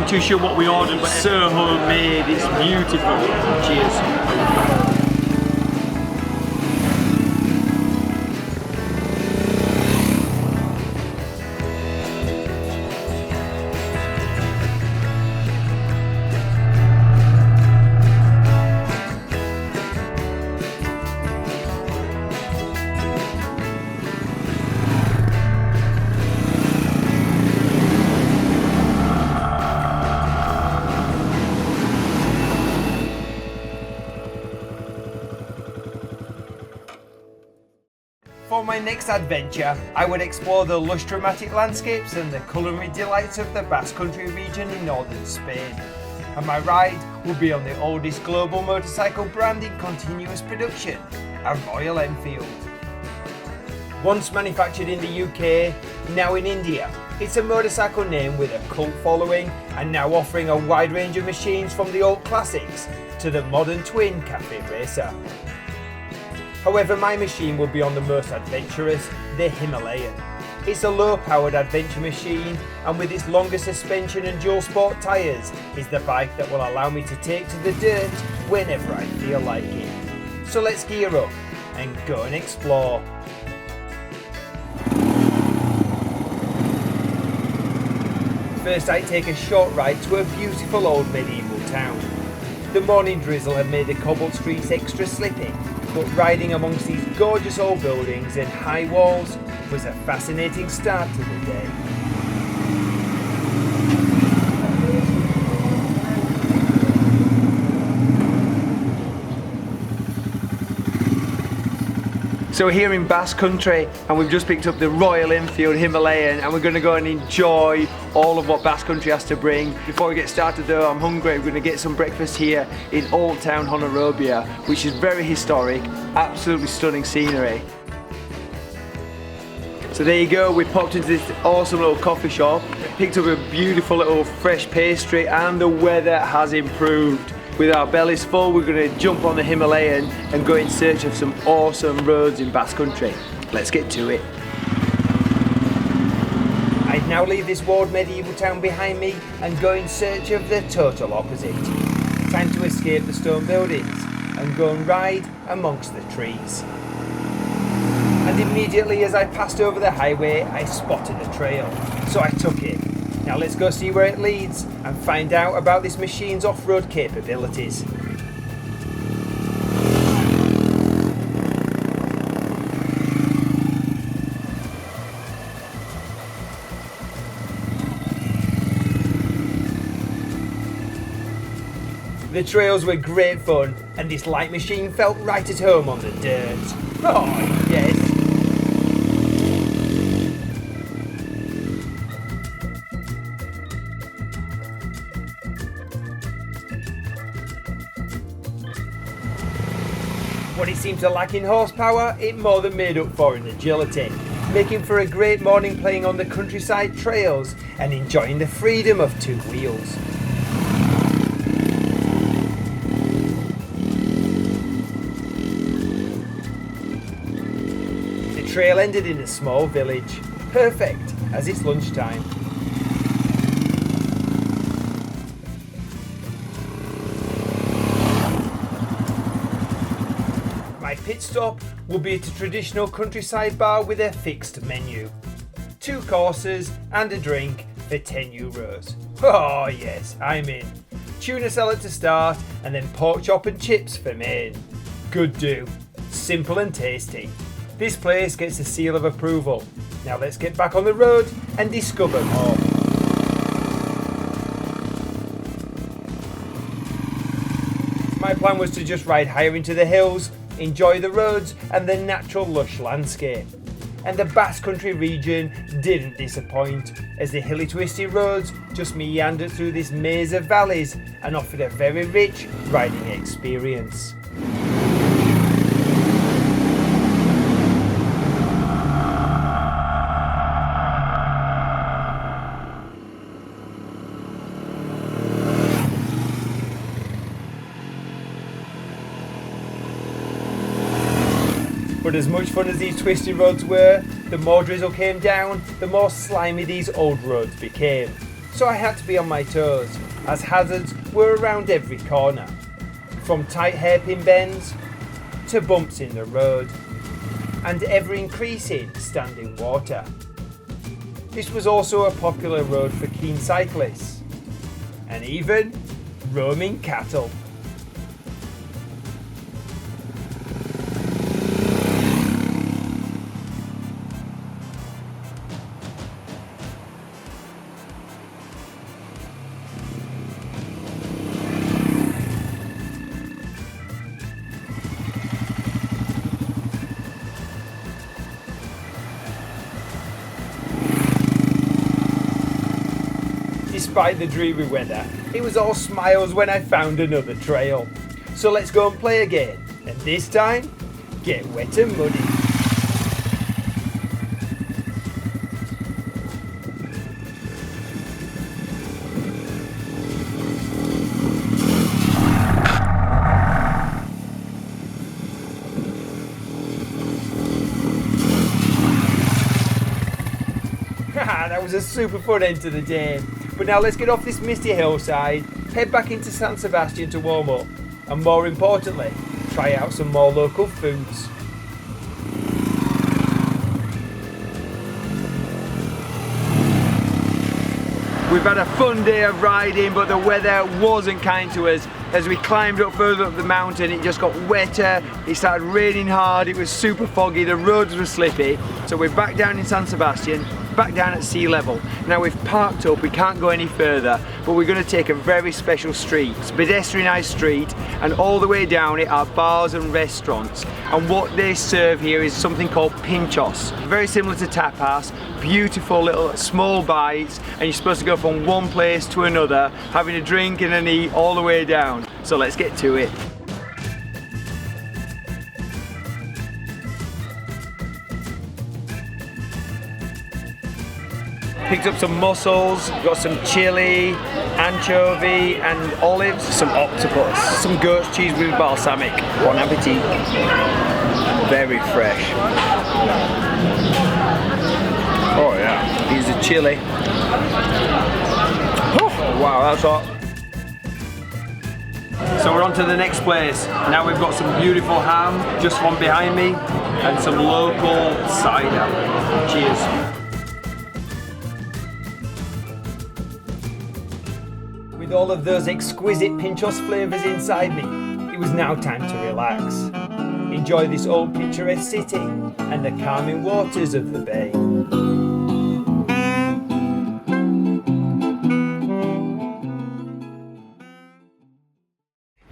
too sure what we ordered, but it's so homemade, it's beautiful. Cheers. For my next adventure, I would explore the lush dramatic landscapes and the culinary delights of the Basque Country region in northern Spain. And my ride will be on the oldest global motorcycle brand in continuous production, a Royal Enfield. Once manufactured in the UK, now in India, it's a motorcycle name with a cult following and now offering a wide range of machines from the old classics to the modern twin cafe racer. However, my machine will be on the most adventurous, the Himalayan. It's a low-powered adventure machine, and with its longer suspension and dual sport tyres, is the bike that will allow me to take to the dirt whenever I feel like it. So let's gear up and go and explore. First, I take a short ride to a beautiful old medieval town. The morning drizzle had made the cobbled streets extra slippy, but riding amongst these gorgeous old buildings and high walls was a fascinating start to the day. So we're here in Basque Country and we've just picked up the Royal Enfield Himalayan and we're going to go and enjoy all of what Basque Country has to bring. Before we get started though, I'm hungry. We're going to get some breakfast here in Old Town Hondarribia, which is very historic, absolutely stunning scenery. So there you go, we popped into this awesome little coffee shop, picked up a beautiful little fresh pastry, and the weather has improved. With our bellies full, we're going to jump on the Himalayan and go in search of some awesome roads in Basque Country. Let's get to it. I now leave this walled medieval town behind me and go in search of the total opposite. Time to escape the stone buildings and go and ride amongst the trees. And immediately as I passed over the highway, I spotted a trail, so I took it. Now let's go see where it leads and find out about this machine's off-road capabilities. The trails were great fun and this light machine felt right at home on the dirt. Oh yes! What it seemed to lack in horsepower, it more than made up for in agility, making for a great morning playing on the countryside trails and enjoying the freedom of two wheels. The trail ended in a small village, perfect as it's lunchtime. My pit stop will be at a traditional countryside bar with a fixed menu. 2 courses and a drink for €10. Oh yes, I'm in. Tuna salad to start and then pork chop and chips for main. Good do. Simple and tasty. This place gets a seal of approval. Now let's get back on the road and discover more. My plan was to just ride higher into the hills, enjoy the roads and the natural lush landscape. And the Basque Country region didn't disappoint, as the hilly twisty roads just meandered through this maze of valleys and offered a very rich riding experience. But as much fun as these twisty roads were, the more drizzle came down, the more slimy these old roads became. so I had to be on my toes, as hazards were around every corner, from tight hairpin bends to bumps in the road, and ever increasing standing water. This was also a popular road for keen cyclists, and even roaming cattle. Despite the dreary weather, it was all smiles when I found another trail. So let's go and play again, and this time, get wet and muddy. That was a super fun end to the day. But now let's get off this misty hillside, head back into San Sebastian to warm up, and more importantly, try out some more local foods. We've had a fun day of riding, but the weather wasn't kind to us. As we climbed up further up the mountain, it just got wetter, it started raining hard, it was super foggy, the roads were slippy. So we're back down in San Sebastian, back down at sea level. Now we've parked up, we can't go any further, but we're going to take a very special street. It's a pedestrianised street, and all the way down it are bars and restaurants. And what they serve here is something called pintxos. Very similar to tapas, beautiful little small bites, and you're supposed to go from one place to another, having a drink and an eat all the way down. So let's get to it. Picked up some mussels, got some chili, anchovy and olives, some octopus, some goat's cheese with balsamic. Bon appetit. Very fresh. Oh yeah, here's the chili. Oh, wow, that's hot. So we're on to the next place. Now we've got some beautiful ham, just one behind me, and some local cider. Cheers. With all of those exquisite pintxos flavours inside me, it was now time to relax. Enjoy this old picturesque city and the calming waters of the bay.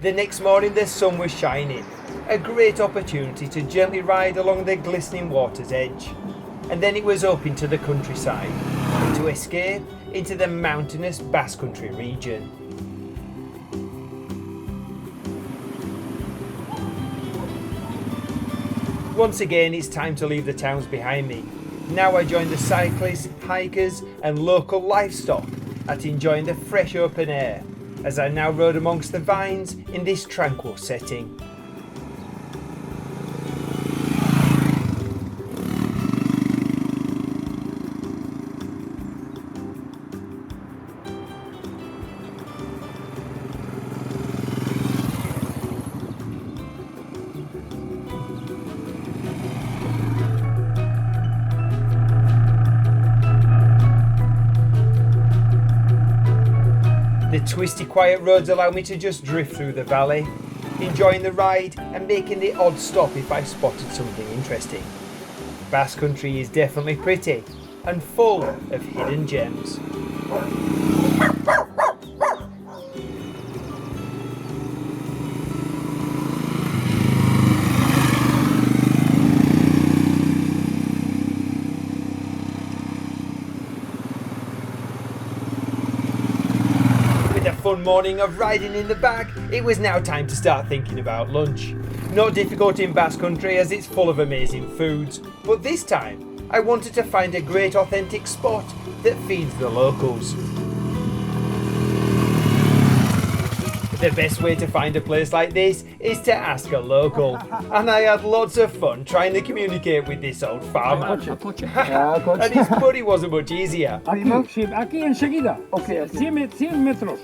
The next morning the sun was shining, a great opportunity to gently ride along the glistening water's edge. And then it was up into the countryside, and to escape into the mountainous Basque Country region. Once again it's time to leave the towns behind me. Now I join the cyclists, hikers and local livestock at enjoying the fresh open air, as I now rode amongst the vines in this tranquil setting. The twisty quiet roads allow me to just drift through the valley, enjoying the ride and making the odd stop if I spotted something interesting. Basque Country is definitely pretty and full of hidden gems. Fun morning of riding in the bag, it was now time to start thinking about lunch. Not difficult in Basque Country as it's full of amazing foods, but this time I wanted to find a great authentic spot that feeds the locals. The best way to find a place like this is to ask a local, and I had lots of fun trying to communicate with this old farmer. And his buddy wasn't much easier. Aquí, sí, aquí enseguida. Okay. 100 metros.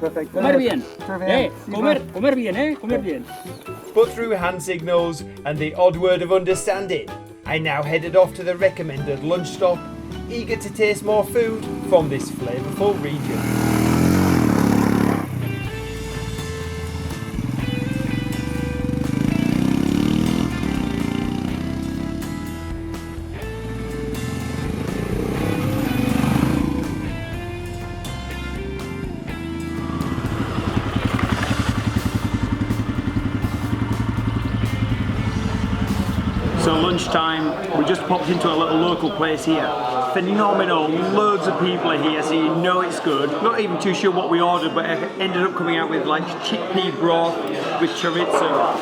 Perfect. Comer bien. Perfect. Comer bien, comer bien. But through hand signals and the odd word of understanding, I now headed off to the recommended lunch stop, eager to taste more food from this flavorful region. So lunchtime, we just popped into a little local place here. Phenomenal, loads of people are here, so you know it's good. Not even too sure what we ordered, but it ended up coming out with like chickpea broth with chorizo.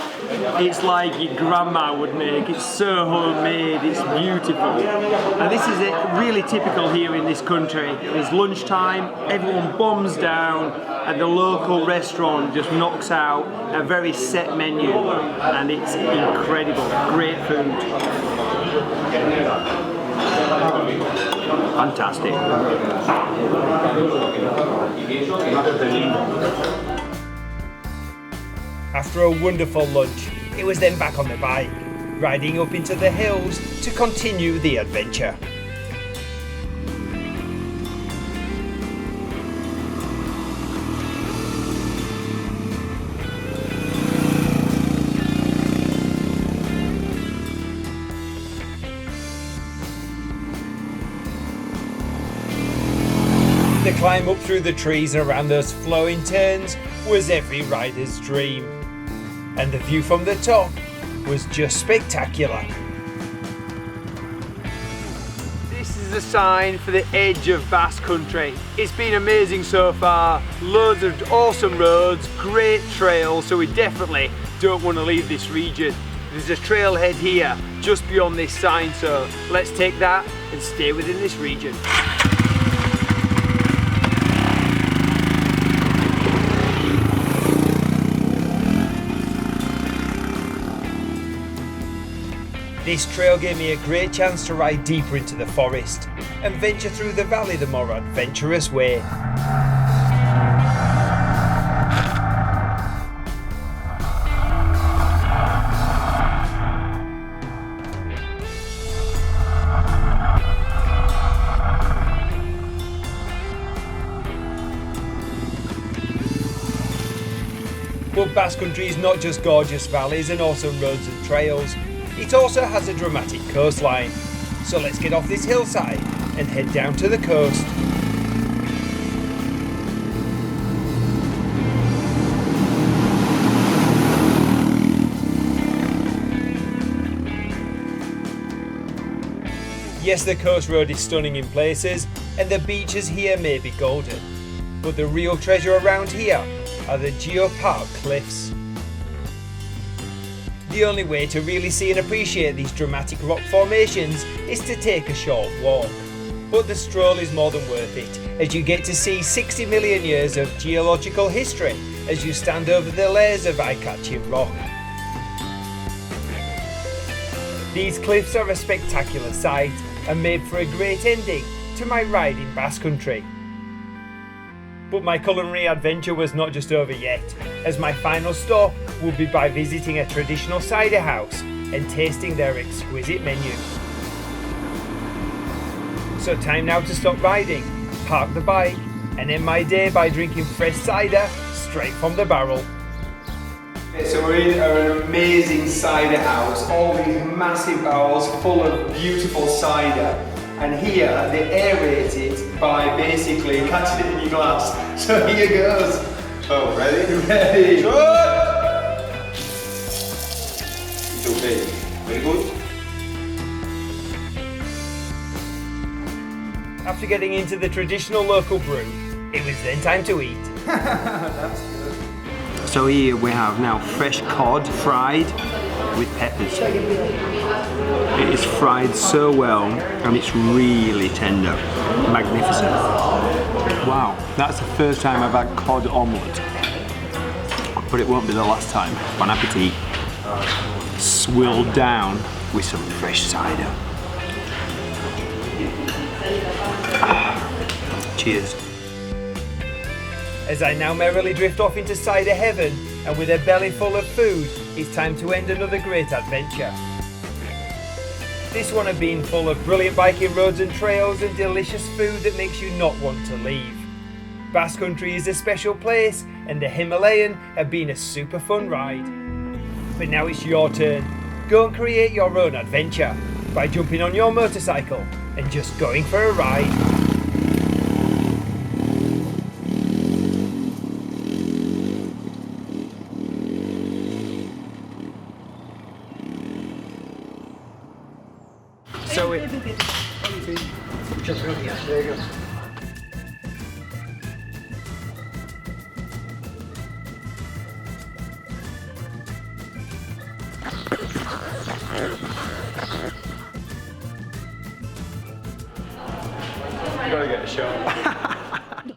It's like your grandma would make. It's so homemade, it's beautiful. And this is it, really typical here in this country. It's lunchtime, everyone bombs down, and the local restaurant just knocks out a very set menu, and it's incredible, great food. Fantastic. After a wonderful lunch, it was then back on the bike, riding up into the hills to continue the adventure. The climb up through the trees and around those flowing turns was every rider's dream. And the view from the top was just spectacular. This is a sign for the edge of Basque Country. It's been amazing so far, loads of awesome roads, great trails, so we definitely don't want to leave this region. There's a trailhead here just beyond this sign, so let's take that and stay within this region. This trail gave me a great chance to ride deeper into the forest and venture through the valley the more adventurous way. But Basque Country is not just gorgeous valleys and awesome roads and trails. It also has a dramatic coastline. So let's get off this hillside and head down to the coast. Yes, the coast road is stunning in places, and the beaches here may be golden. But the real treasure around here are the geopark cliffs. The only way to really see and appreciate these dramatic rock formations is to take a short walk. But the stroll is more than worth it, as you get to see 60 million years of geological history as you stand over the layers of eye-catching rock. These cliffs are a spectacular sight and made for a great ending to my ride in Basque Country. But my culinary adventure was not just over yet, as my final stop would be by visiting a traditional cider house and tasting their exquisite menu. So time now to stop riding, park the bike, and end my day by drinking fresh cider straight from the barrel. Okay, so we're in an amazing cider house, all these massive barrels full of beautiful cider. And here they aerate it by basically catching it in your glass. So here goes. Oh, ready? Ready. Good! It's okay. Very good. After getting into the traditional local brew, it was then time to eat. That's good. So here we have now fresh cod fried with peppers. It is fried so well and it's really tender. Magnificent. Wow, that's the first time I've had cod omelette. but it won't be the last time. Bon appetit. Swilled down with some fresh cider. Cheers. As I now merrily drift off into cider heaven, and with a belly full of food, it's time to end another great adventure. This one had been full of brilliant biking roads and trails and delicious food that makes you not want to leave. Basque Country is a special place, and the Himalayan had been a super fun ride. But now it's your turn. Go and create your own adventure by jumping on your motorcycle and just going for a ride. So it, Gotta get a shot.